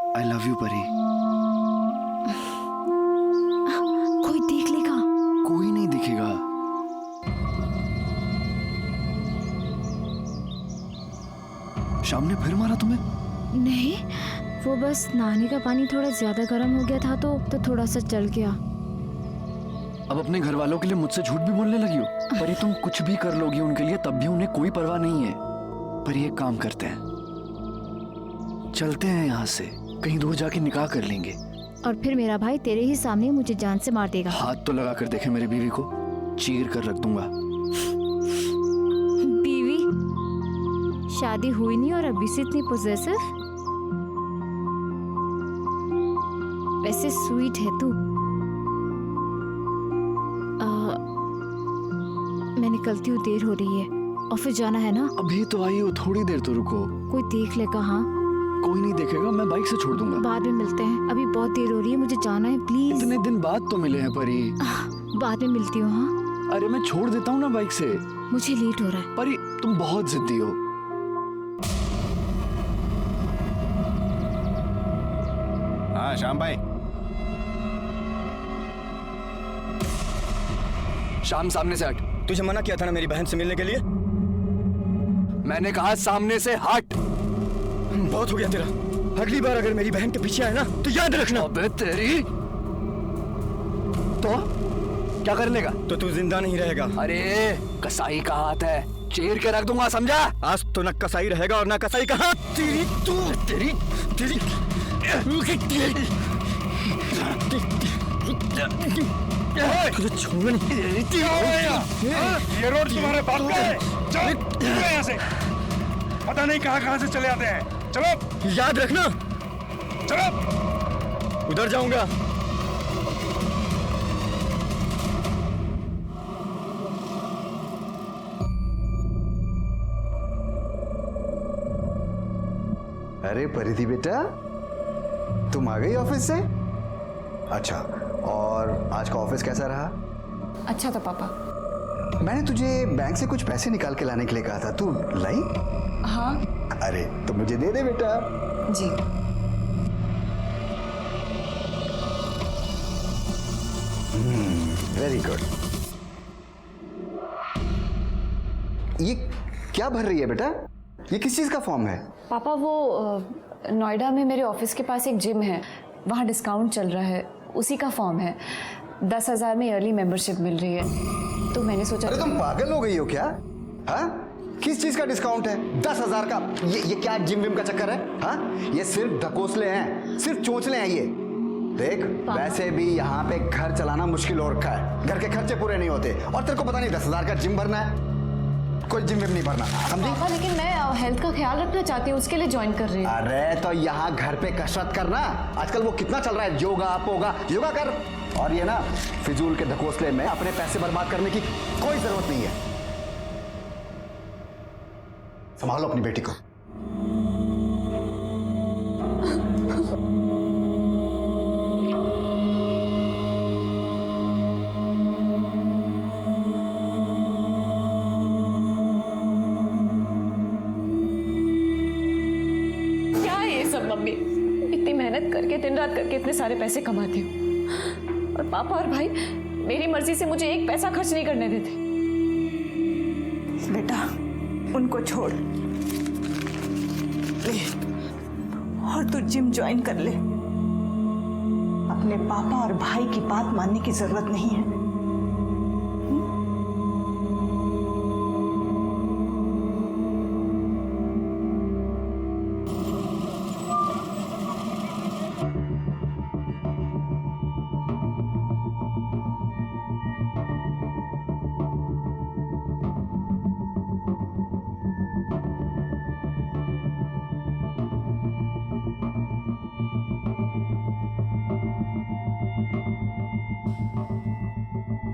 I love you परी। कोई देख लेगा? कोई नहीं दिखेगा। शाम ने फिर मारा तुम्हें? नहीं, वो बस नहाने का पानी थोड़ा ज्यादा गर्म हो गया था तो थोड़ा सा जल गया। अब अपने घर वालों के लिए मुझसे झूठ भी बोलने लगी हो? पर ये तुम कुछ भी कर लोगी उनके लिए तब भी उन्हें कोई परवाह नहीं है। पर ये काम करते हैं, चलते हैं यहाँ से, कहीं दूर जाके निकाह कर लेंगे। और फिर मेरा भाई तेरे ही सामने मुझे जान से मार देगा। हाथ तो लगा कर देखे मेरी बीवी को, चीर कर रख दूंगा। बीवी? शादी हुई नहीं और अभी से इतनी पोजेसिव? वैसे स्वीट है तू। मैं निकलती हूँ, देर हो रही है, ऑफिस जाना है ना। अभी तो आई हो, थोड़ी देर तो रुको। कोई देख लेगा? हाँ, कोई नहीं देखेगा, मैं बाइक से छोड़ दूंगा। बाद में मिलते हैं, अभी बहुत देर हो रही है, मुझे जाना है प्लीज। इतने दिन बाद तो मिले हैं परी। बाद में मिलती हूँ। हाँ, अरे मैं छोड़ देता हूँ ना बाइक से। मुझे लेट हो रहा है। परी तुम बहुत जिद्दी हो। हाँ श्याम भाई। शाम सामने से हट। तुझे मना किया था ना मेरी बहन से मिलने के लिए। मैंने कहा सामने से हट। बहुत हो गया तेरा। अगली बार अगर मेरी बहन के पीछे आए ना तो याद रखना। अबे तेरी तो क्या कर लेगा? तो तू जिंदा नहीं रहेगा। अरे कसाई का हाथ है, चीर के रख दूंगा, समझा? आज तो न कसाई रहेगा और न कसाई का हाथ। तेरी तू तेरी तेरी तुझे छोड़ना नहीं। ये रोड तुम्हारे बाप का है? चलो यहाँ से, पता नहीं कहाँ से चले आते हैं। चलो याद रखना। चलो। उधर जाऊंगा। अरे परिधि बेटा, तुम आ गई ऑफिस से? अच्छा, और आज का ऑफिस कैसा रहा? अच्छा था पापा। मैंने तुझे बैंक से कुछ पैसे निकाल के लाने के लिए कहा था, तू लाई? हाँ अरे तो मुझे दे दे बेटा। जी। Very good. ये क्या भर रही है बेटा? ये किस चीज का फॉर्म है? पापा वो नोएडा में मेरे ऑफिस के पास एक जिम है, वहाँ डिस्काउंट चल रहा है, उसी का फॉर्म है। 10,000 में ईयरली मेंबरशिप मिल रही है, तो मैंने सोचा। अरे तुम पागल हो गई हो क्या? हाँ, किस चीज का डिस्काउंट है? 10,000 का? ये क्या जिम विम का चक्कर है? हाँ, ये सिर्फ ढकोसले हैं, सिर्फ चोंचले हैं ये। देख, वैसे भी यहाँ पे घर चलाना मुश्किल हो रखा है, घर के खर्चे पूरे नहीं होते, और तेरे को पता नहीं 10,000 का जिम भरना है? कोई जिम विम नहीं भरना, समझी? पापा लेकिन मैं हेल्थ का ख्याल रखना चाहती हूँ, उसके लिए ज्वाइन कर रही हूँ। अरे तो यहाँ घर पे कसरत करना, आजकल वो कितना चल रहा है, योगा पोगा, योगा कर। और ये ना फिजूल के ढकोसले में अपने पैसे बर्बाद करने की कोई जरूरत नहीं है। संभालो अपनी बेटी को। क्या है ये सब मम्मी? इतनी मेहनत करके दिन रात करके इतने सारे पैसे कमाती हूँ, और पापा और भाई मेरी मर्जी से मुझे एक पैसा खर्च नहीं करने देते। बेटा उनको छोड़ ले और तू जिम ज्वाइन कर ले। अपने पापा और भाई की बात मानने की जरूरत नहीं है।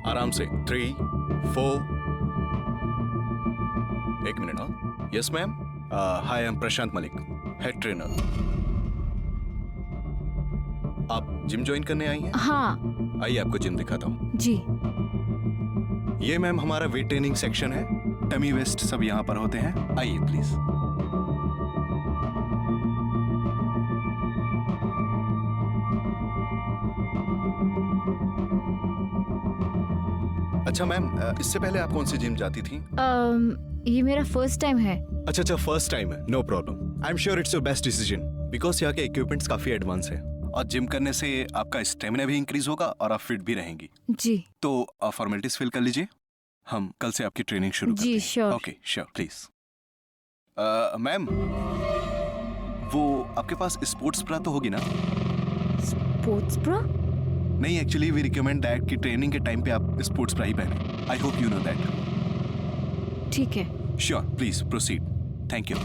आराम से 3, 4। एक मिनट। हाँ, yes ma'am. Hi, I am Prashant Malik, head trainer. आप जिम ज्वाइन करने आई हैं? हाँ आइए आपको जिम दिखाता हूँ। जी। ये मैम हमारा वेट ट्रेनिंग सेक्शन है, डमी वेस्ट सब यहाँ पर होते हैं। आइए प्लीज। अच्छा मैम, इससे पहले आप कौन सी जिम जाती थी? ये मेरा फर्स्ट टाइम है। अच्छा, फर्स्ट टाइम है, no problem. I am sure it's your best decision because यहाँ के इक्विपमेंट्स काफी एडवांस है और जिम करने से आपका स्टेमिना भी इंक्रीज होगा और आप फिट भी रहेंगी। जी तो फॉर्मेलिटीज फिल कर लीजिए, हम कल से आपकी ट्रेनिंग शुरू करते हैं। जी sure. Okay sure, please. Ma'am, वो आपके पास स्पोर्ट्स ब्रा तो होगी ना? Sports bra? नहीं, एक्चुअली वी रिकमेंड दैट कि ट्रेनिंग के टाइम पे आप स्पोर्ट्स ब्रा ही पहने। I hope you know that. ठीक है। Sure, please proceed. Thank you.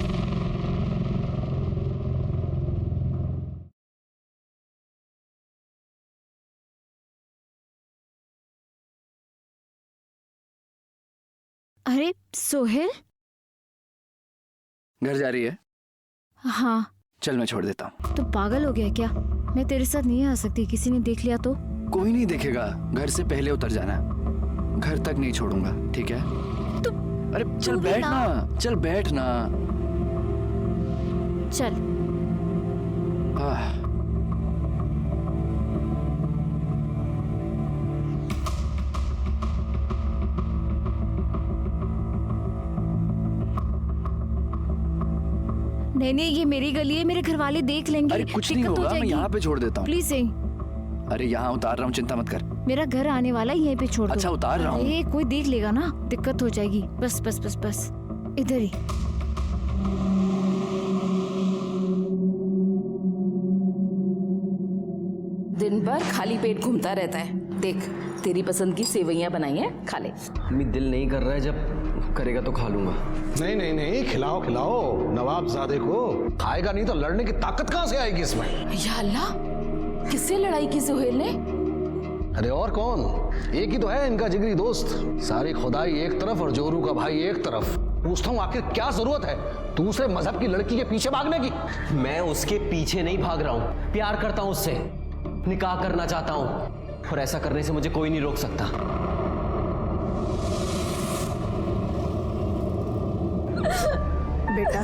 अरे सोहेल। घर जा रही है? हाँ। चल मैं छोड़ देता हूँ। तो पागल हो गया क्या? मैं तेरे साथ नहीं आ सकती, किसी ने देख लिया तो? कोई नहीं देखेगा, घर से पहले उतर जाना है। घर तक नहीं छोड़ूंगा, ठीक है? तो अरे चल भी बैठ ना। ना, चल बैठ ना। चल। आह, नहीं, ये मेरी गली है, मेरे घर वाले देख लेंगे। अरे कुछ नहीं दिक्कत हो होगा, मैं जाएगी। यहाँ पे छोड़ देता हूँ। प्लीज यहीं। अरे यहाँ उतार रहा हूँ, चिंता मत कर। मेरा घर आने वाला है, यहीं पे छोड़ दो। अच्छा, उतार रहा हूँ। अरे कोई देख लेगा ना, दिक्कत हो जाएगी। बस बस बस बस, इधर ही। दिन भर खाली पेट घूमता रहता है। देख, तेरी पसंद की सेवइयां बनाई हैं, खा ले। अम्मी दिल नहीं कर रहा है, जब करेगा तो खा लूंगा। नहीं नहीं नहीं, खिलाओ खिलाओ नवाबजादे को। खाएगा नहीं तो लड़ने की ताकत कहाँ से आएगी इसमें? या अल्लाह, किससे लड़ाई की सुहेल ने? अरे और कौन, एक ही तो है इनका जिगरी दोस्त। सारी खुदाई एक तरफ और जोरू का भाई एक तरफ। पूछता हूँ आखिर क्या जरूरत है दूसरे मजहब की लड़की के पीछे भागने की? मैं उसके पीछे नहीं भाग रहा हूँ, प्यार करता हूँ उससे, निकाह करना चाहता हूँ और ऐसा करने से मुझे कोई नहीं रोक सकता। बेटा,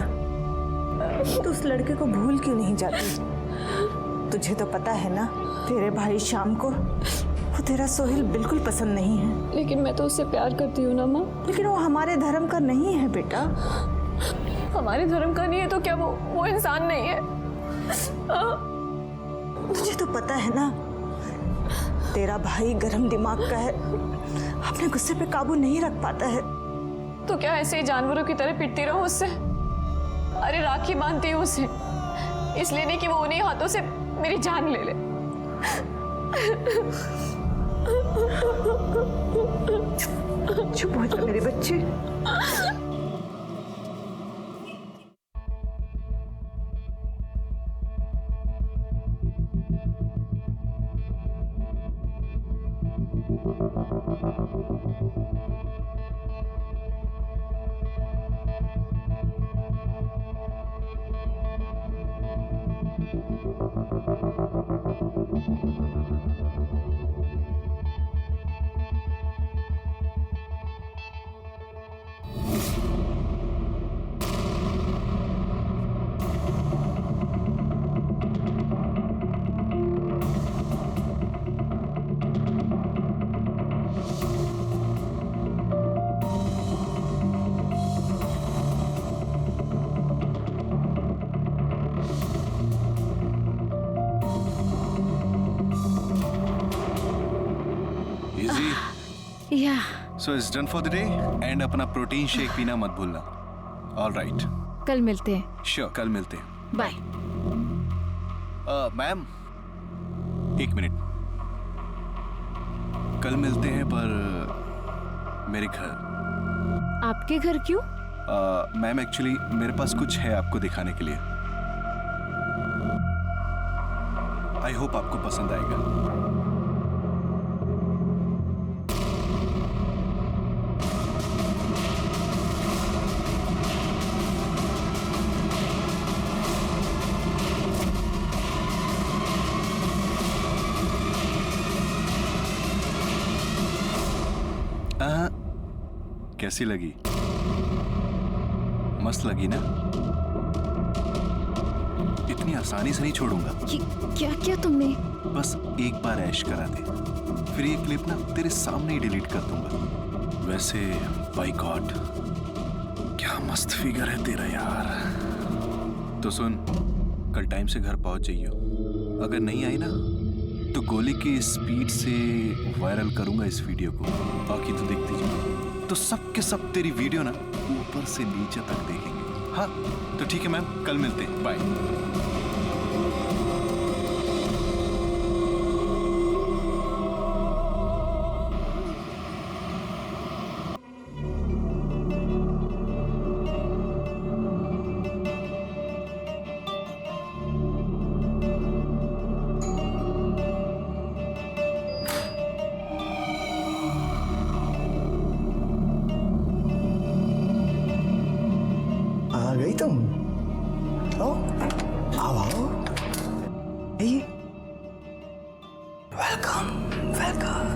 तू उस लड़के को भूल क्यों नहीं जाती? तुझे तो पता है ना, तेरे भाई शाम को वो तेरा सोहेल बिल्कुल पसंद नहीं है। लेकिन मैं तो उससे प्यार करती हूँ ना माँ। लेकिन वो हमारे धर्म का नहीं है बेटा। हमारे धर्म का नहीं है तो क्या वो इंसान नहीं है? तुझे तो पता है ना, तेरा भाई गरम दिमाग का है, अपने गुस्से पे काबू नहीं रख पाता है। तो क्या ऐसे ही जानवरों की तरह पिटती रहो उससे? अरे राखी बांधती हूँ उसे, इसलिए नहीं कि वो उन्हीं हाथों से मेरी जान ले ले। चुप हो जा मेरे बच्चे। या so it's done for the day and अपना प्रोटीन शेक पीना मत भूलना। ऑल राइट, कल मिलते हैं। श्योर, कल मिलते हैं। बाय। मैम, एक मिनट, कल मिलते हैं पर मेरे घर। आपके घर क्यों? मैम एक्चुअली मेरे पास कुछ है आपको दिखाने के लिए। आई होप आपको पसंद आएगा। कैसी लगी? मस्त लगी ना? इतनी आसानी से नहीं छोड़ूंगा। ये क्या किया तुमने? बस एक बार ऐश करा दे, फिर ये क्लिप ना तेरे सामने ही डिलीट कर दूंगा। वैसे बाय गॉड क्या मस्त फिगर है तेरा यार। तो सुन, कल टाइम से घर पहुंच जाइयो। अगर नहीं आई ना तो गोली की स्पीड से वायरल करूंगा इस वीडियो को। बाकी तो देखती जाओ। तो सब के सब तेरी वीडियो ना ऊपर से नीचे तक देखेंगे। हाँ तो ठीक है मैम, कल मिलते हैं, बाय। आ गई तुम? आओ आओ आओ। Welcome welcome.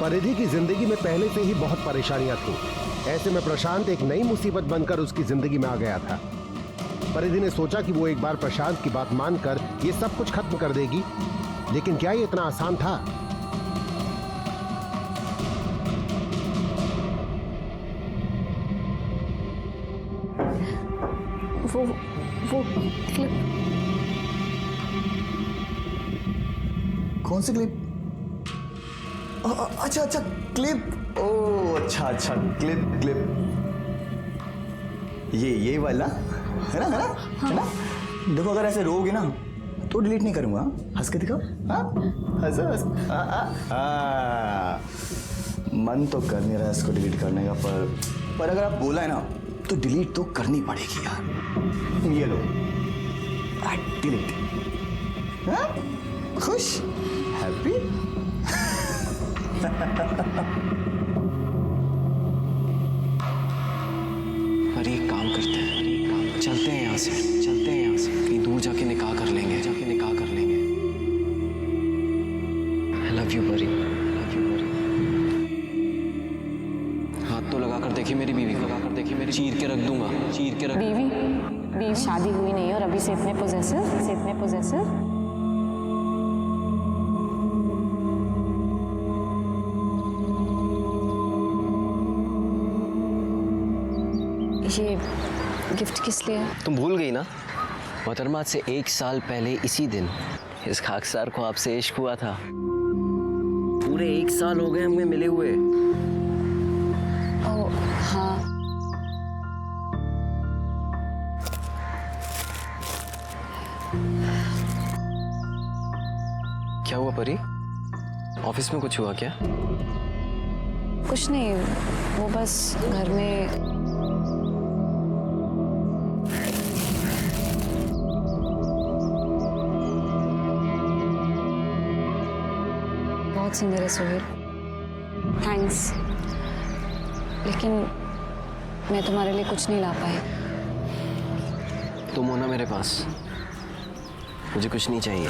परिधि की जिंदगी में पहले से ही बहुत परेशानियां थी। ऐसे में प्रशांत एक नई मुसीबत बनकर उसकी जिंदगी में आ गया था। परिधि ने सोचा कि वो एक बार प्रशांत की बात मानकर ये सब कुछ खत्म कर देगी, लेकिन क्या ये इतना आसान था? वो क्लिप कौन सी क्लिप? अच्छा अच्छा क्लिप। ओ अच्छा अच्छा क्लिप। ये वाला है ना? है ना? देखो अगर ऐसे रोगे ना तो डिलीट नहीं करूंगा। हंस के दिखाओ। हाँ हंस। मन तो कर नहीं रहा इसको डिलीट करने का, पर अगर आप बोला है ना तो डिलीट तो करनी पड़ेगी यार। ये लो डिलीट। हाँ खुश हैप्पी। पर एक काम करते हैं, चलते हैं यहाँ से, कहीं दूर जाके निकाह कर लेंगे, I love you परी। हाथ तो लगा कर देखिए मेरी बीवी को, चीर के रख दूंगा। बीवी शादी हुई नहीं है और अभी से इतने पोजेसिव। ये गिफ्ट किस लिए? तुम भूल गई ना, मोहतरमा से 1 साल पहले इसी दिन इस खाकसार को आपसे इश्क हुआ था। पूरे 1 साल हो गए हमें मिले हुए। ओ हाँ। क्या हुआ परी? ऑफिस में कुछ हुआ क्या? कुछ नहीं, वो बस घर में बहुत सुंदर है सोहेल। थैंक्स, लेकिन मैं तुम्हारे लिए कुछ नहीं ला पाई। तुम हो ना मेरे पास, मुझे कुछ नहीं चाहिए।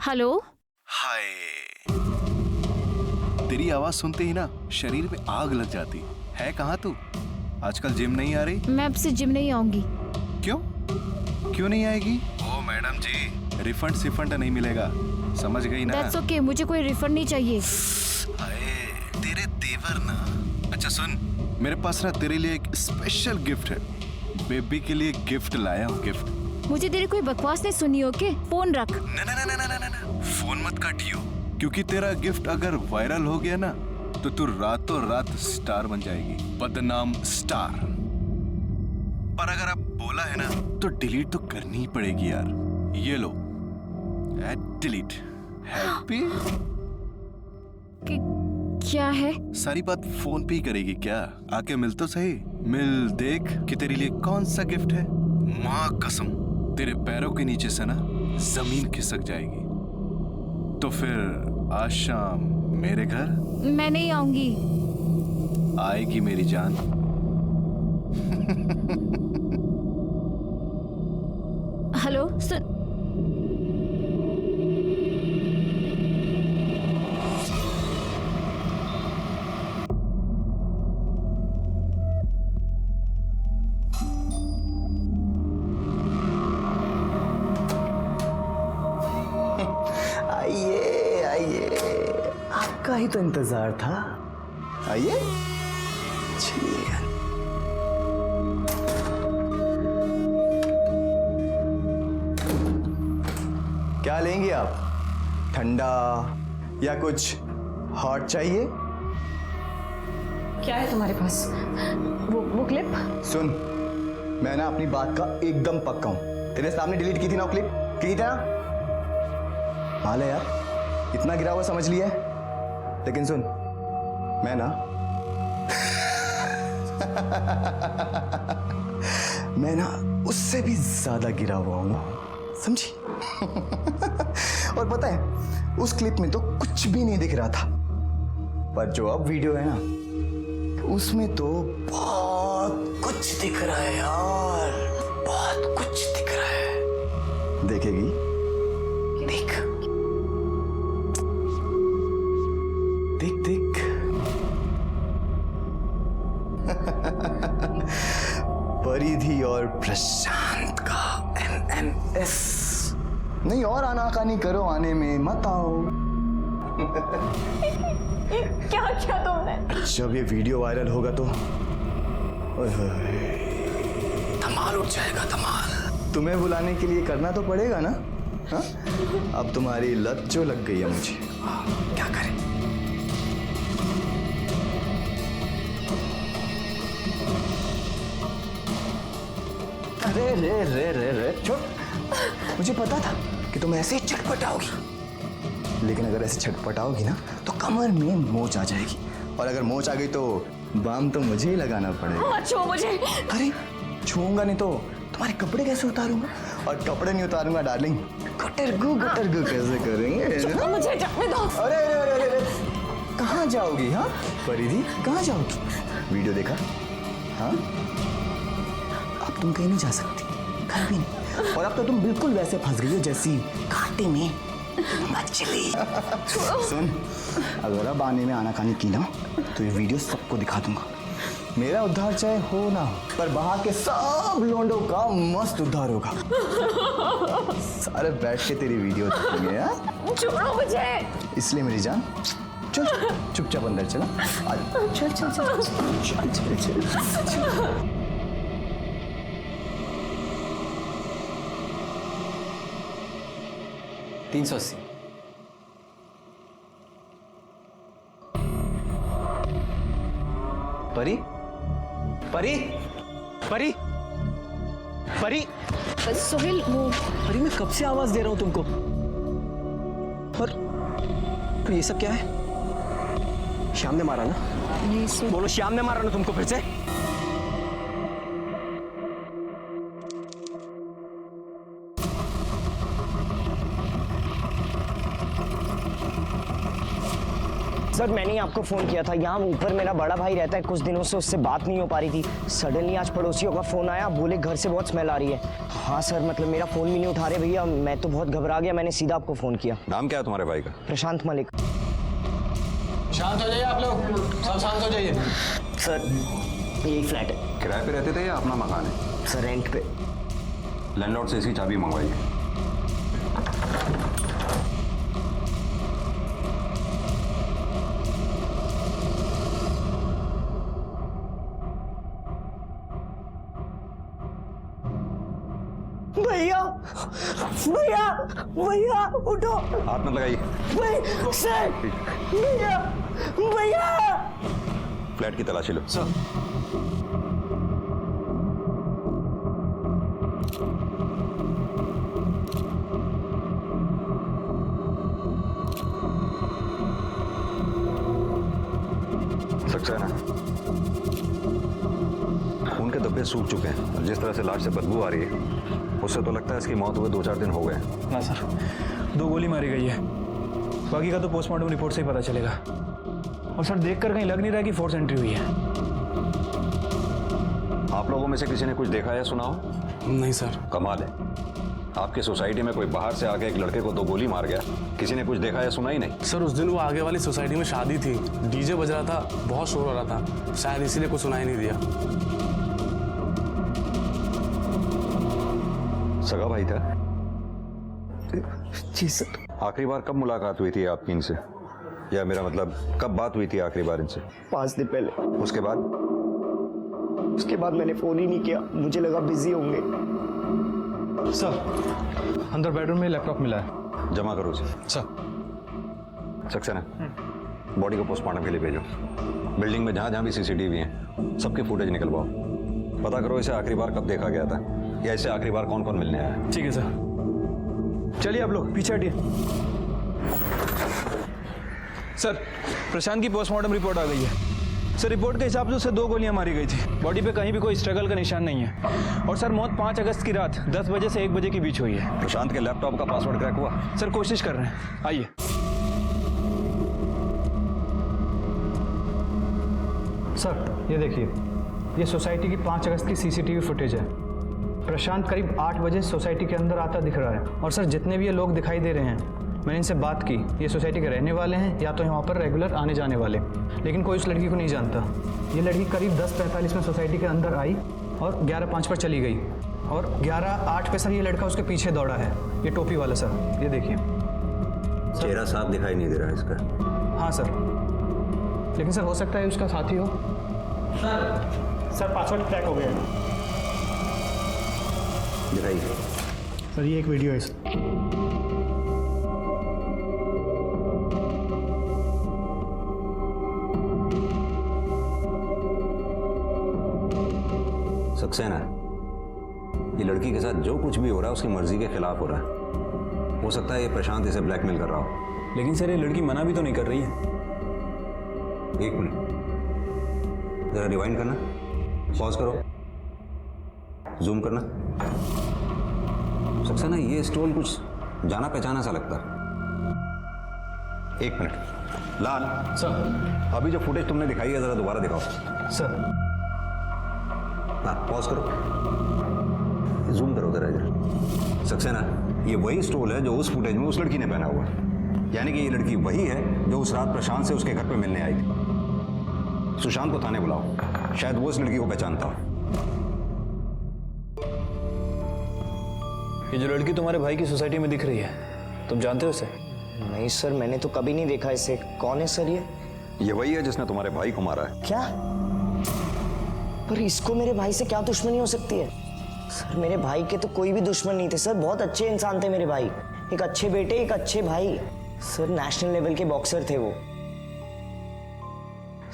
हेलो। हाय। तेरी आवाज सुनते ही ना शरीर में आग लग जाती है। कहाँ तू? आजकल जिम नहीं आ रही? मैं अब से जिम नहीं आऊंगी। क्यों नहीं आएगी? ओ मैडम जी, रिफंड सिफंड नहीं मिलेगा, समझ गई ना? That's okay, मुझे कोई रिफंड नहीं चाहिए। अरे तेरे तेवर ना। अच्छा सुन, मेरे पास ना तेरे लिए एक स्पेशल गिफ्ट है। बेबी के लिए गिफ्ट लाया हूँ, गिफ्ट। मुझे तेरी कोई बकवास नहीं सुनी, ओके? फोन रख। ना, फोन मत काटियो, क्योंकि तेरा गिफ्ट अगर वायरल हो गया ना तो तू रातों रात स्टार बन जाएगी, बदनाम स्टार। पर अगर आप बोला है ना तो डिलीट तो करनी ही पड़ेगी यार। ये लो, डिलीट। हैप्पी? क्या है? सारी बात फोन पे ही करेगी क्या? आके मिल तो सही, मिल देख कि तेरे लिए कौन सा गिफ्ट है। माँ कसम, तेरे पैरों के नीचे से ना जमीन खिसक जाएगी। तो फिर आज शाम मेरे घर मैं नहीं आऊंगी। आएगी मेरी जान। हेलो सुन। आइए आइए, आपका ही तो इंतजार था। आइए चलिए। क्या लेंगे आप? ठंडा या कुछ हॉट चाहिए? क्या है तुम्हारे पास? वो क्लिप? सुन, मैं ना अपनी बात का एकदम पक्का हूं। तेरे सामने डिलीट की थी ना वो क्लिप, की थी ना? हाल है यार, इतना गिरा हुआ समझ लिया है। लेकिन सुन, मैं ना मैं ना उससे भी ज्यादा गिरा हुआ हूं, समझी? और पता है, उस क्लिप में तो कुछ भी नहीं दिख रहा था, पर जो अब वीडियो है ना, उसमें तो बहुत कुछ दिख रहा है यार, बहुत कुछ दिख रहा है। देखेगी? देख देख देख। परिधि और प्रशांत का MMS। नहीं और आनाकानी करो, आने में मत आओ। क्या क्या तुमने? जब ये वीडियो वायरल होगा तो ओए होए, धमाल उठ जाएगा, धमाल। तुम्हें बुलाने के लिए करना तो पड़ेगा ना? हाँ? अब तुम्हारी लत जो लग गई है मुझे, क्या करें? अरे रे रे रे रे छोड़। मुझे पता था कि तुम ऐसे ही छटपटाओगी, लेकिन अगर ऐसे छटपटाओगी ना तो कमर में मोच आ जाएगी, और अगर मोच आ गई तो बाम तो मुझे ही लगाना पड़ेगा। छो मुझे। अरे छूंगा नहीं तो तुम्हारे कपड़े कैसे उतारूंगा? और कपड़े नहीं उतारूंगा डार्लिंग, गटरगू कैसे करेंगे? मुझे जाने दो। अरे अरे अरे अरे, कहाँ जाओगी? हाँ परिधि, कहाँ जाओगी? वीडियो देखा? हाँ, अब तुम कहीं नहीं जा सकती, कहीं भी नहीं। और अब तो तुम बिल्कुल वैसे फंस गई हो जैसी घाटे में मछली। सुन, अगर अब आने में आनाकानी की ना तो ये वीडियो सबको दिखा दूंगा। मेरा उद्धार चाहे हो ना हो, पर बाहर के सब लोंडों का मस्त उद्धार होगा। सारे बैठ के तेरी वीडियो देखेंगे यार। छोड़ो मुझे। इसलिए मेरी जान, चल चुपचाप अंदर चला। चल चल चल चल चल चल। 380। परी परी परी परी सोहेल वो परी, मैं कब से आवाज दे रहा हूं तुमको, और ये सब क्या है? श्याम ने मारा ना? नहीं बोलो, श्याम ने मारा ना तुमको फिर से? सर मैंने ही आपको फ़ोन किया था। यहाँ ऊपर मेरा बड़ा भाई रहता है, कुछ दिनों से उससे बात नहीं हो पा रही थी। सडनली आज पड़ोसियों का फ़ोन आया, बोले घर से बहुत स्मेल आ रही है। हाँ सर, मतलब मेरा फ़ोन भी नहीं उठा रहे भैया, मैं तो बहुत घबरा गया, मैंने सीधा आपको फ़ोन किया। नाम क्या है तुम्हारे भाई का? प्रशांत मलिक। शांत हो जाइए आप लोग, सब शांत हो जाइए। सर यही फ्लैट है। किराए पे रहते थे या अपना मकान है? सर रेंट पे। लैंडलॉर्ड से इसकी चाबी मंगवाइए। भैया भैया भैया उठो। हाथ मत लगाइए। सर भैया भैया। फ्लैट की तलाशी लो। सर सक्सेना, खून के धब्बे सूख चुके हैं और जिस तरह से लाश से बदबू आ रही है, उससे तो लगता है इसकी मौत हुए 2-4 दिन हो गए। ना सर, 2 गोली मारी गई है। बाकी का तो पोस्टमार्टम रिपोर्ट से ही पता चलेगा। और सर देखकर कहीं लग नहीं रहा कि फोर्स एंट्री हुई है। आप लोगों में से किसी ने कुछ देखा या सुना हो? नहीं सर। कमाल है, आपकी सोसाइटी में कोई बाहर से आके एक लड़के को 2 गोली मार गया, किसी ने कुछ देखा या सुना ही नहीं? सर उस दिन वो आगे वाली सोसाइटी में शादी थी, डीजे बज रहा था, बहुत शोर हो रहा था, शायद इसीलिए कुछ सुनाई नहीं दिया। सगा भाई था? जी सर। आखिरी बार कब मुलाकात हुई थी आपकी इनसे, या मेरा मतलब कब बात हुई थी आखिरी बार इनसे? 5 दिन पहले। उसके बाद? उसके बाद मैंने फोन ही नहीं किया, मुझे लगा बिजी होंगे। सर अंदर बेडरूम में लैपटॉप मिला है। जमा करो उसे। सर। सक्सेना, बॉडी को पोस्टमार्टम के लिए भेजो। बिल्डिंग में जहाँ जहाँ भी सीसीटीवी हैं सबके फुटेज निकलवाओ। पता करो इसे आखिरी बार कब देखा गया था, या इसे आखिरी बार कौन कौन मिलने आया है। ठीक है सर। चलिए आप लोग पीछे हटिए। सर प्रशांत की पोस्टमार्टम रिपोर्ट आ गई है। सर रिपोर्ट के हिसाब से उसे 2 गोलियां मारी गई थी। बॉडी पे कहीं भी कोई स्ट्रगल का निशान नहीं है। और सर मौत 5 अगस्त की रात 10 बजे से 1 बजे के बीच हुई है। प्रशांत के लैपटॉप का पासवर्ड क्रैक हुआ? सर कोशिश कर रहे हैं, आइए। सर ये देखिए, ये सोसाइटी की 5 अगस्त की सीसीटीवी फुटेज है। प्रशांत करीब 8 बजे सोसाइटी के अंदर आता दिख रहा है। और सर जितने भी ये लोग दिखाई दे रहे हैं, मैंने इनसे बात की, ये सोसाइटी के रहने वाले हैं या तो यहाँ पर रेगुलर आने जाने वाले, लेकिन कोई उस लड़की को नहीं जानता। ये लड़की करीब 10:45 में सोसाइटी के अंदर आई और 11:05 पर चली गई। और 11:08 पे सर ये लड़का उसके पीछे दौड़ा है, ये टोपी वाला सर, ये देखिए। चेहरा साफ दिखाई नहीं दे रहा है इसका। हाँ सर, लेकिन सर हो सकता है उसका साथी हो। सर पासवर्ड क्रैक हो गया है। दिखाइए सर, ये एक वीडियो है सर। सक्सेना, ये लड़की के साथ जो कुछ भी हो रहा है उसकी मर्जी के खिलाफ हो रहा है। हो सकता है ये प्रशांत इसे ब्लैकमेल कर रहा हो। लेकिन सर ये लड़की मना भी तो नहीं कर रही है। 1 मिनट, जरा रिवाइंड करना, पॉज करो, जूम करना। सक्सेना, ये स्टोल कुछ जाना पहचाना सा लगता है। 1 मिनट। लाल सर, अभी जो फुटेज तुमने दिखाई है जरा दोबारा दिखाओ। सर पॉज करो, जूम करो जरा। सक्सेना, ये वही स्टोल है जो उस फुटेज में उस लड़की ने पहना हुआ है। यानी कि ये लड़की वही है जो उस रात प्रशांत से उसके घर पे मिलने आई थी। सुशांत को थाने बुलाओ, शायद वो इस लड़की को पहचानता हो। ये जो लड़की तुम्हारे भाई की सोसाइटी में दिख रही है, तुम जानते हो इसे? नहीं सर, मैंने तो कभी नहीं देखा इसे। कौन है सर ये? ये वही है जिसने तुम्हारे भाई को मारा है। क्या? पर इसको मेरे भाई से क्या दुश्मनी हो सकती है? सर मेरे भाई के तो कोई भी दुश्मन नहीं थे सर, बहुत अच्छे इंसान थे मेरे भाई। एक अच्छे बेटे, एक अच्छे भाई। सर नेशनल लेवल के बॉक्सर थे वो।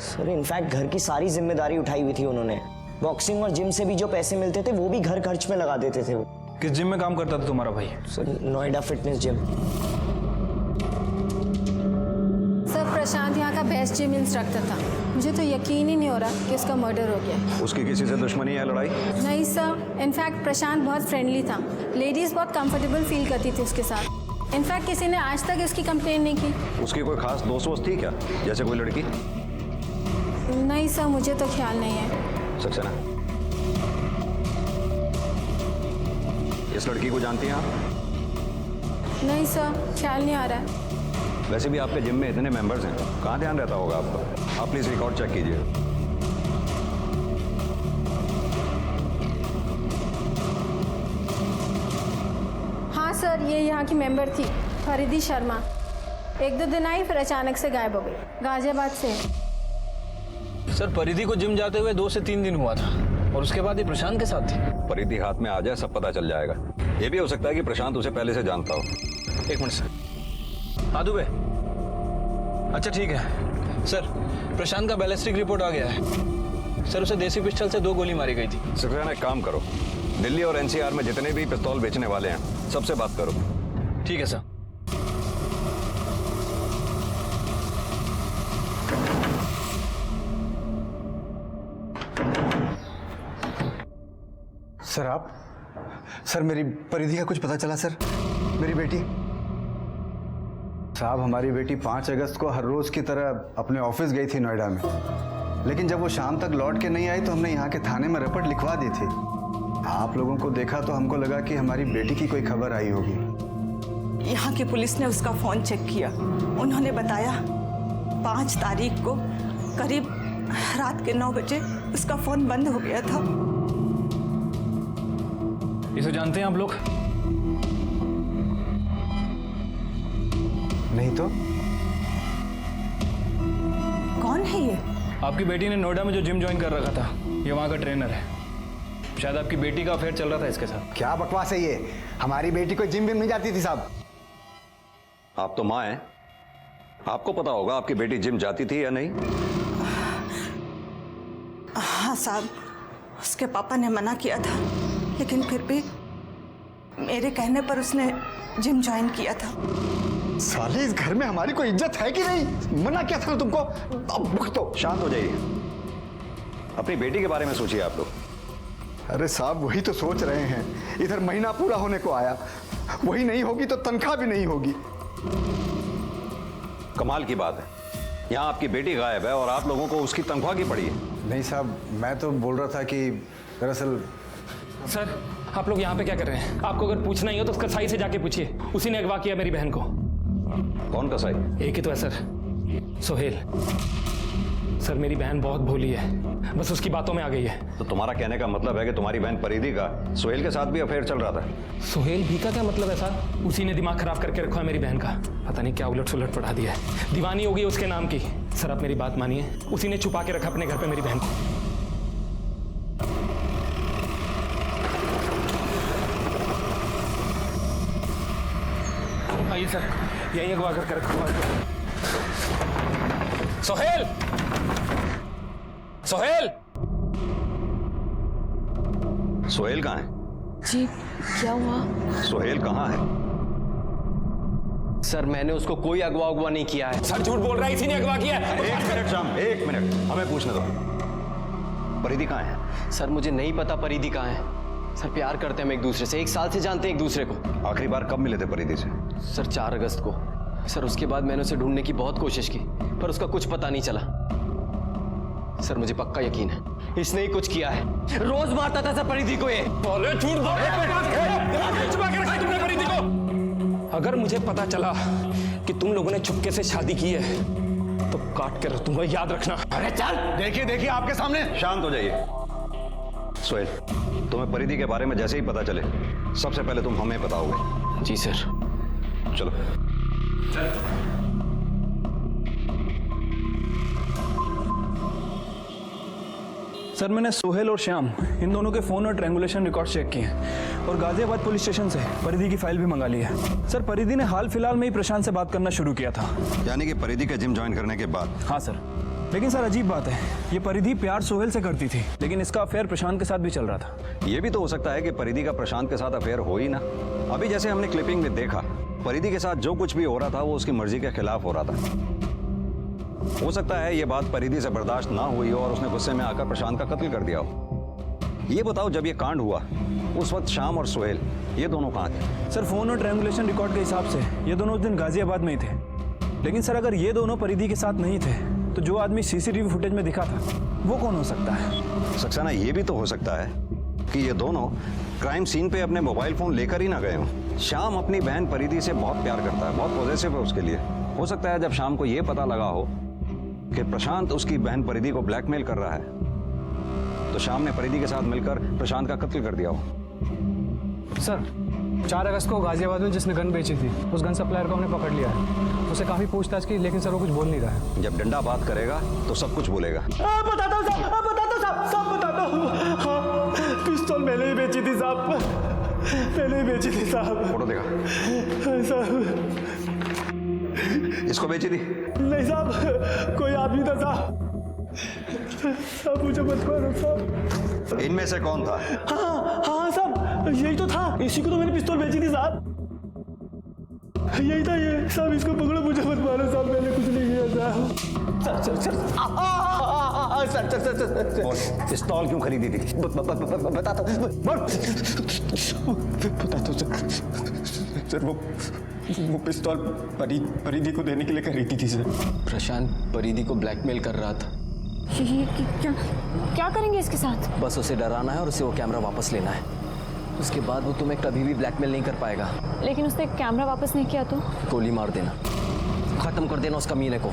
सर इनफैक्ट घर की सारी जिम्मेदारी उठाई हुई थी उन्होंने। बॉक्सिंग और जिम से भी जो पैसे मिलते थे वो भी घर खर्च में लगा देते थे वो। किस जिम में काम करता था तुम्हारा भाई? Sir Noida fitness gym. Sir Prashant यहाँ का बेस्ट जिम इंस्ट्रक्टर था। मुझे तो यकीन ही नहीं हो रहा कि उसका मर्डर हो गया। उसकी किसी से दुश्मनी है, लड़ाई? नहीं सर, इनफैक्ट प्रशांत बहुत फ्रेंडली था। लेडीज बहुत कंफर्टेबल फील करती थी उसके साथ। इनफैक्ट किसी ने आज तक उसकी कंप्लेन नहीं की। उसकी कोई खास दोस्त वोस्त थी क्या, जैसे कोई लड़की? नहीं सर, मुझे तो ख्याल नहीं है। सक्सेना, इस लड़की को जानती हैं आप? नहीं सर, ख्याल नहीं आ रहा है। वैसे भी आपके जिम में इतने मेंबर्स हैं, कहाँ ध्यान रहता होगा आपका? आप प्लीज रिकॉर्ड चेक कीजिए। हाँ सर, ये यहाँ की मेंबर थी, फरीदी शर्मा। 1-2 दिन आई, फिर अचानक से गायब हो गई। गाजियाबाद से। सर परिधि को जिम जाते हुए 2 से 3 दिन हुआ था, और उसके बाद ये प्रशांत के साथ थी। परिधि हाथ में आ जाए सब पता चल जाएगा। ये भी हो सकता है कि प्रशांत उसे पहले से जानता हो। 1 मिनट सर। हाँ दुबे, अच्छा ठीक है सर। प्रशांत का बैलिस्टिक रिपोर्ट आ गया है सर। उसे देसी पिस्टल से 2 गोली मारी गई थी। सक्सेना, एक काम करो, दिल्ली और एनसीआर में जितने भी पिस्तौल बेचने वाले हैं सबसे बात करो। ठीक है सर। सर आप, सर मेरी परिधि का कुछ पता चला सर? मेरी बेटी साहब हमारी बेटी 5 अगस्त को हर रोज की तरह अपने ऑफिस गई थी नोएडा में, लेकिन जब वो शाम तक लौट के नहीं आई तो हमने यहाँ के थाने में रिपोर्ट लिखवा दी थी। आप लोगों को देखा तो हमको लगा कि हमारी बेटी की कोई खबर आई होगी। यहाँ की पुलिस ने उसका फोन चेक किया। उन्होंने बताया 5 तारीख को करीब रात के 9 बजे उसका फोन बंद हो गया था। इसे जानते हैं आप लोग? नहीं तो कौन है ये? आपकी बेटी ने नोएडा में जो जिम ज्वाइन कर रखा था, ये वहाँ का ट्रेनर है। शायद आपकी बेटी का अफेयर चल रहा था इसके साथ। क्या बकवास है ये? हमारी बेटी कोई जिम विम नहीं जाती थी साहब। आप तो माँ हैं, आपको पता होगा आपकी बेटी जिम जाती थी या नहीं। हाँ साहब, उसके पापा ने मना किया था, लेकिन फिर भी मेरे कहने पर उसने जिम ज्वाइन किया था। साले इस घर में हमारी कोई इज्जत है कि नहीं? मना किया था ना तुमको। अब भुगतो। शांत हो जाइए, अपनी बेटी के बारे में सोचिए आप लोग। अरे साहब वही तो सोच रहे हैं। इधर महीना पूरा होने को आया, वही नहीं होगी तो तनख्वाह भी नहीं होगी। कमाल की बात है, यहाँ आपकी बेटी गायब है और आप लोगों को उसकी तनख्वाह की पड़ी है। नहीं साहब, मैं तो बोल रहा था कि दरअसल। सर आप लोग यहाँ पे क्या कर रहे हैं? आपको अगर पूछना ही हो तो उसका साई से जाके पूछिए, उसी ने अगवा किया मेरी बहन को। कौन कसाई? एक ही तो है सर, सोहेल। सर मेरी बहन बहुत भोली है, बस उसकी बातों में आ गई है। तो तुम्हारा कहने का मतलब है कि तुम्हारी बहन परिधि का सोहेल के साथ भी अफेयर चल रहा था? सोहेल भी का क्या मतलब है सर? उसी ने दिमाग खराब करके रखा है मेरी बहन का। पता नहीं क्या उलट सुलट पढ़ा दिया है, दीवानी हो गई उसके नाम की। सर आप मेरी बात मानिए, उसी ने छुपा के रखा अपने घर पे मेरी बहन को। आइए सर, यही अगवा करके रखा। सोहेल, सोहेल, सोहेल कहाँ है? जी क्या हुआ? सोहेल कहाँ है? सर मैंने उसको कोई अगवा नहीं किया है। सर झूठ बोल रहा है, इसी ने अगवा किया है। एक मिनट श्याम, एक मिनट, हमें पूछने दो। परिधि कहाँ है? सर मुझे नहीं पता परिधि कहाँ है। सर प्यार करते हैं हम एक दूसरे से, 1 साल से जानते हैं एक दूसरे को। आखिरी बार कब मिले थे परिधि से? सर 4 अगस्त को। सर उसके बाद मैंने उसे ढूंढने की बहुत कोशिश की, पर उसका कुछ पता नहीं चला। सर मुझे पक्का यकीन है इसने ही कुछ किया है। रोज मारता था सर परिधि को ये। झूठ बोल परिधि को। अगर मुझे पता चला कि तुम लोगों ने चुपके से शादी की है तो काट कर रख दूंगा, याद रखना। अरे चल, देखिए देखिए आपके सामने। शांत हो जाइए। सोहेल, तुम्हें परिधि के बारे में जैसे ही पता चले सबसे पहले तुम हमें बताओगे। जी सर। चलो सर मैंने सोहेल और श्याम इन दोनों के फोन और ट्रैंगुलेशन रिकॉर्ड चेक किए हैं और गाजियाबाद पुलिस स्टेशन से परिधि की फाइल भी मंगा ली है। सर परिधि ने हाल फिलहाल में ही प्रशांत से बात करना शुरू किया था। यानी कि परिधि का जिम ज्वाइन करने के बाद? हाँ सर, लेकिन सर अजीब बात है, ये परिधि प्यार सोहेल से करती थी, लेकिन इसका अफेयर प्रशांत के साथ भी चल रहा था। ये भी तो हो सकता है कि परिधि का प्रशांत के साथ अफेयर हो ही ना। अभी जैसे हमने क्लिपिंग में देखा, परिधि के साथ जो कुछ भी हो रहा था वो उसकी मर्जी के खिलाफ हो रहा था। हो सकता है ये बात परिधि से बर्दाश्त ना हुई हो और उसने गुस्से में आकर प्रशांत का कत्ल कर दिया हो। ये बताओ, जब ये कांड हुआ उस वक्त श्याम और सोहेल ये दोनों कहाँ थे? सर फोन और ट्रैंगुलेशन रिकॉर्ड के हिसाब से ये दोनों उस दिन गाजियाबाद में ही थे, लेकिन सर अगर ये दोनों परिधि के साथ नहीं थे तो जो आदमी सीसीटीवी फुटेज में दिखा था वो कौन हो सकता है? सक्सेना, ये भी तो हो सकता है कि ये दोनों क्राइम सीन पे अपने मोबाइल फोन लेकर ही ना गए हों। श्याम अपनी बहन परिधि से बहुत प्यार करता है, बहुत पॉजिटिव है उसके लिए। हो सकता है जब शाम को ये पता लगा हो कि प्रशांत उसकी बहन परिधि को ब्लैकमेल कर रहा है तो शाम ने परिधि के साथ मिलकर प्रशांत का कत्ल कर दिया हो। सर 4 अगस्त को गाजियाबाद में जिसने गन बेची थी उस गन सप्लायर को हमने पकड़ लिया है। उसे काफी पूछताछ की, लेकिन सर वो कुछ बोल नहीं रहा है। जब डंडा बात करेगा तो सब कुछ बोलेगा। बताता हूँ साहब, सब बताता हूँ। हाँ, पिस्तौल मैंने ही बेची थी साहब, मैंने ही बेची थी साहब। फोटो देखा साहब? इसको बेची थी? नहीं साहब, कोई आदमी था साहब। साहब मुझे मत मारो साहब। इनमें से कौन था? हाँ साहब, यही तो था, इसी को तो मैंने पिस्तौल बेची थी साहब। यही था ये साहब, इसको पकड़ो, मुझे मत मारो साहब, मैंने कुछ नहीं किया सर। पिस्तौल क्यों खरीदी थी? बताता हूँ सर। वो वो पिस्तौल परिधि को देने के लिए खरीदी थी सर। प्रशांत परिधि को ब्लैकमेल कर रहा था। ये क्या करेंगे इसके साथ? बस उसे डराना है और उसे वो कैमरा वापस लेना है। उसके बाद वो तुम्हें कभी भी ब्लैकमेल नहीं कर पाएगा। लेकिन उसने कैमरा वापस नहीं किया तो? गोली मार देना, खत्म कर देना उस कमीने को।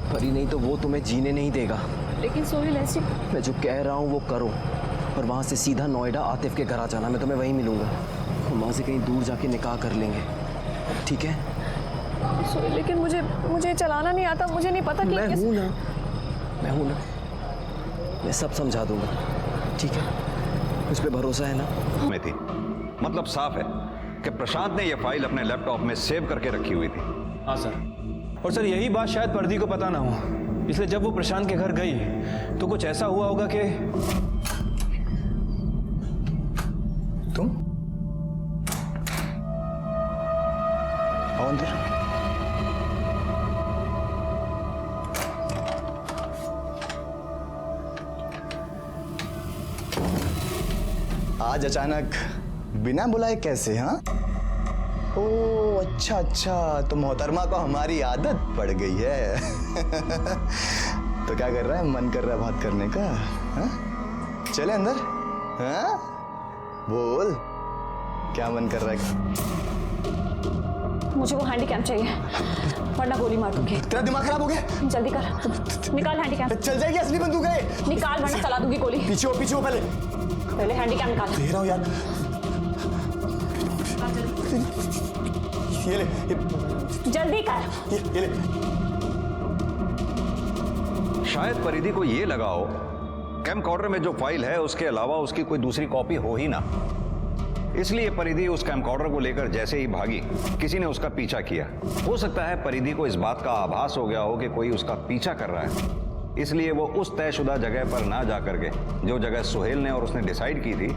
परी नहीं तो वो तुम्हें जीने नहीं देगा। लेकिन सोहेल ऐसी... मैं जो कह रहा हूँ वो करो, पर वहाँ से सीधा नोएडा आतिफ के घर आ जाना। मैं तुम्हें वहीं मिलूंगा। हम वहाँ से कहीं दूर जाके निकाह कर लेंगे, ठीक है? सोहेल, लेकिन मुझे चलाना नहीं आता। मुझे नहीं पता कि मैं हूँ ना, मैं सब समझा दूंगा, ठीक है? मुझ पे भरोसा है ना? में थी, मतलब साफ है कि प्रशांत ने यह फाइल अपने लैपटॉप में सेव करके रखी हुई थी। हाँ सर, और सर यही बात शायद परिधि को पता ना हो, इसलिए जब वो प्रशांत के घर गई तो कुछ ऐसा हुआ होगा कि... तुम आओ अंदर। आज अचानक बिना बुलाए कैसे? हाँ, ओ अच्छा, तो मोहतरमा को हमारी आदत पड़ गई है। तो क्या कर रहा है? मन कर रहा है बात करने का? हाँ? चले अंदर। हाँ? बोल, क्या मन कर रहा है? मुझे वो हैंडीकैम चाहिए, वरना गोली मार दूंगी। तेरा दिमाग खराब हो गया? जल्दी कर, निकाल हैंडीकैम। चल जाएगी असली बंदूक है। निकाल वरना चला दूंगी गोली। पीछे हो पहले हैंडीकैम निकाल। दे रहा हूँ यार। ये ले, जल्दी कर। ये ले। शायद परिधि को ये लगा हो कैमकॉर्डर में जो फाइल है उसके अलावा उसकी कोई दूसरी कॉपी हो ही ना, इसलिए परिधि उस कैमकॉर्डर को लेकर जैसे ही भागी किसी ने उसका पीछा किया। हो सकता है परिधि को इस बात का आभास हो गया हो कि कोई उसका पीछा कर रहा है, इसलिए वो उस तयशुदा जगह पर ना जा करके जो जगह सोहेल ने और उसने डिसाइड की थी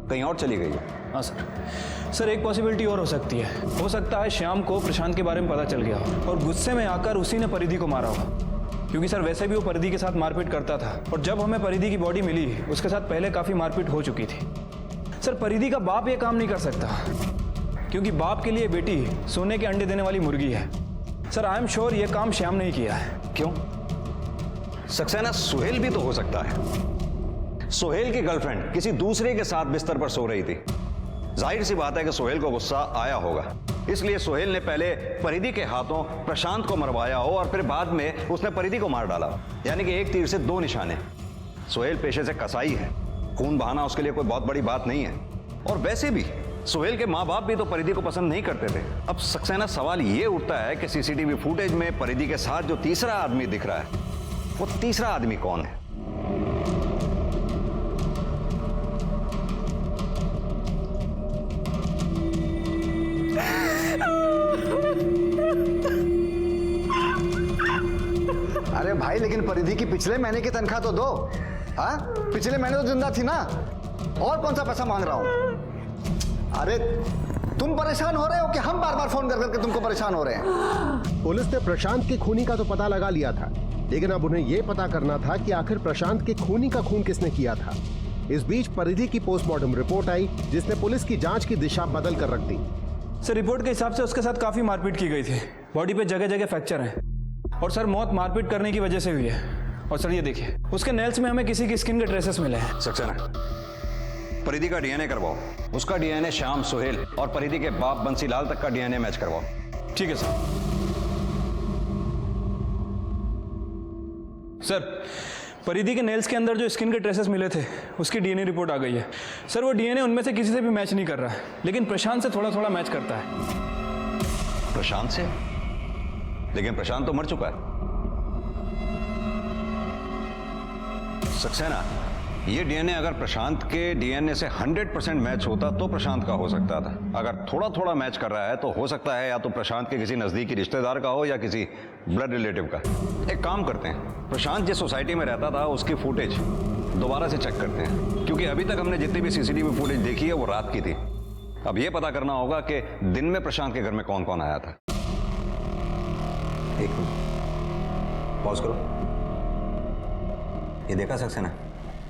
कहीं और चली गई है। हाँ सर, एक पॉसिबिलिटी और हो सकती है। हो सकता है श्याम को प्रशांत के बारे में पता चल गया हो और गुस्से में आकर उसी ने परिधि को मारा हो, क्योंकि सर वैसे भी वो परिधि के साथ मारपीट करता था और जब हमें परिधि की बॉडी मिली उसके साथ पहले काफ़ी मारपीट हो चुकी थी। सर परिधि का बाप ये काम नहीं कर सकता, क्योंकि बाप के लिए बेटी सोने के अंडे देने वाली मुर्गी है। सर आई एम श्योर ये काम श्याम ने ही किया है। क्यों? सक्सेना सोहेल भी तो हो सकता है। सोहेल की गर्लफ्रेंड किसी दूसरे के साथ बिस्तर पर सो रही थी। जाहिर सी बात है कि सोहेल को गुस्सा आया होगा, इसलिए सोहेल ने पहले परिधि के हाथों प्रशांत को मरवाया हो और फिर बाद में उसने परिधि को मार डाला। यानी कि एक तीर से दो निशाने। सोहेल पेशे से कसाई है, खून बहाना उसके लिए कोई बहुत बड़ी बात नहीं है। और वैसे भी सोहेल के माँ बाप भी तो परिधि को पसंद नहीं करते थे। अब सक्सेना सवाल ये उठता है कि सीसीटीवी फुटेज में परिधि के साथ जो तीसरा आदमी दिख रहा है वो तीसरा आदमी कौन है? अरे भाई, लेकिन परिधि की पिछले महीने की तनख्वाह तो दो। हाँ, पिछले महीने तो जिंदा थी ना, और कौन सा पैसा मांग रहा हूं? अरे तुम परेशान हो रहे हो कि हम बार बार फोन कर करके तुमको परेशान हो रहे हैं? पुलिस ने प्रशांत के खूनी का तो पता लगा लिया था, लेकिन अब उन्हें यह पता करना था कि आखिर प्रशांत के खूनी का खून किसने किया था। इस बीच परिधि की पोस्टमार्टम रिपोर्ट आई, जिसने पुलिस की जांच की दिशा बदल कर रख दी। सर रिपोर्ट के हिसाब से उसके साथ काफी मारपीट की गई थी, बॉडी पे जगह जगह फ्रैक्चर है और सर मौत मारपीट करने की वजह से हुई है। और सर ये देखिए, उसके नेल्स में हमें किसी की स्किन के ट्रेसेस मिले हैं। सक्सेना, परिधि का डीएनए करवाओ। उसका डीएनए श्याम, सोहेल और परिधि के बाप बंसीलाल तक का डीएनए मैच करवाओ। ठीक है सर। सर परिधि के नेल्स के अंदर जो स्किन के ट्रेसेस मिले थे उसकी डीएनए रिपोर्ट आ गई है। सर वो डीएनए उनमें से किसी से भी मैच नहीं कर रहा है, लेकिन प्रशांत से थोड़ा थोड़ा मैच करता है। प्रशांत से? लेकिन प्रशांत तो मर चुका है। सक्सेना, ये डीएनए अगर प्रशांत के डीएनए से 100% मैच होता तो प्रशांत का हो सकता था। अगर थोड़ा थोड़ा मैच कर रहा है तो हो सकता है या तो प्रशांत के किसी नजदीकी रिश्तेदार का हो या किसी ब्लड रिलेटिव का। एक काम करते हैं, प्रशांत जिस सोसाइटी में रहता था उसकी फुटेज दोबारा से चेक करते हैं, क्योंकि अभी तक हमने जितनी भी सीसीटीवी फुटेज देखी है वो रात की थी। अब ये पता करना होगा कि दिन में प्रशांत के घर में कौन कौन आया था। एक मिनट पॉज करो। ये देखा सक्सेना,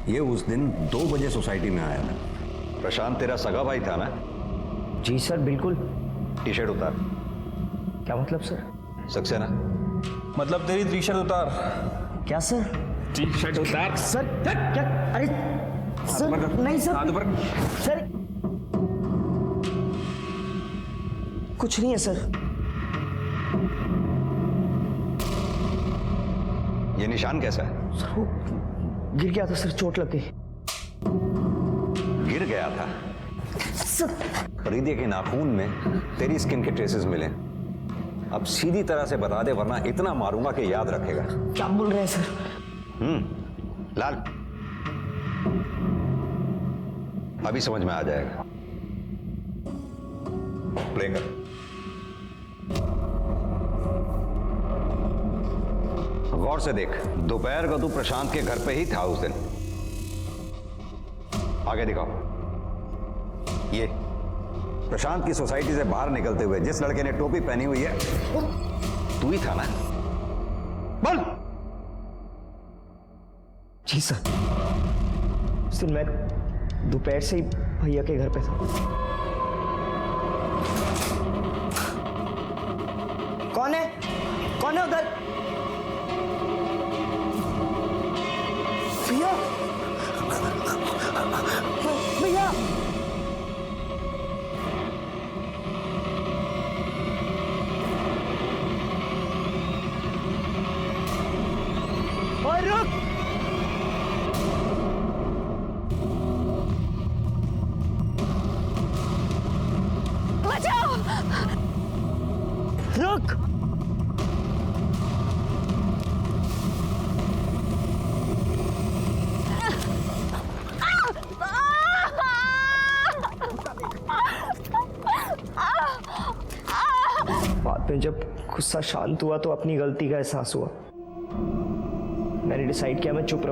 ये उस दिन 2 बजे सोसाइटी में आया था। प्रशांत तेरा सगा भाई था ना? जी सर, बिल्कुल। टी शर्ट उतार। क्या मतलब सर? सक्सेना, मतलब तेरी टी शर्ट उतार। क्या सर? टी शर्ट उतार। सर क्या? अरे सर नहीं सर, सर कुछ नहीं है सर। ये निशान कैसा है? सर वो गिर गया था सर, चोट लग गई। गिर गया था? सर परिधि के नाखून में तेरी स्किन के ट्रेसेस मिले। अब सीधी तरह से बता दे, वरना इतना मारूंगा कि याद रखेगा। क्या बोल रहे हैं सर? लाल, अभी समझ में आ जाएगा। प्ले कर। गौर से देख, दोपहर को तू प्रशांत के घर पे ही था उस दिन। आगे दिखाओ। ये प्रशांत की सोसाइटी से बाहर निकलते हुए जिस लड़के ने टोपी पहनी हुई है, तू ही था ना? बोल। जी सर, उस दिन मैं दोपहर से ही भैया के घर पे था। कौन है? कौन है उधर? भैया, भैया, और रुक। बचाओ! रुक। बाद में जब गुस्सा शांत हुआ तो अपनी गलती का एहसास हुआ। मैंने डिसाइड किया मैं चुप रहूं।